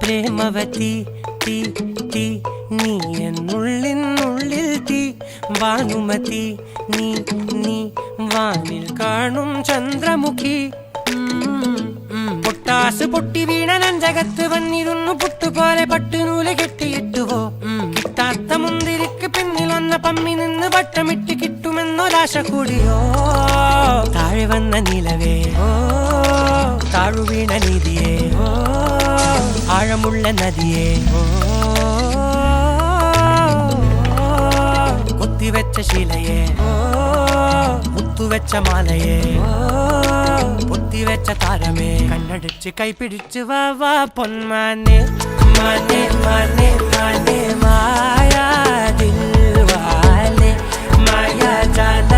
പ്രേമവതി തീ തീ നീ എന്നുള്ളിനുള്ളിൽ തീ ഭാനുമതി നീ നീ വാനിൽ കാണും ചന്ദ്രമുഖി പൊട്ടാസ് പൊട്ടി വീണ നെഞ്ചകത്ത് വന്നിരുന്നു പുട്ടുപോലെ പട്ടുനൂല് കെട്ടിയിട്ടുവോ കിട്ടാത്ത മുന്തിരിക്ക് പിന്നിൽ വന്ന പമ്മി നിന്ന് വട്ടമിട്ട് കിട്ടുമെന്നൊരാശ കൂടിയോ താഴെ വന്ന നിലവേ താഴു വീണ നിധിയേ ആഴമുള്ള നദിയേ കൊത്തിവെച്ച ശിലയേ മുത്തുവെച്ച മാലയേ പൊത്തിവെച്ച താരമേ കണ്ണടിച്ച് കൈപിടിച്ച് വാ വാ പൊന്മാനെ മാനെ മാനെ മാനെ മായാ ദിൽവാലെ മായാ ജാല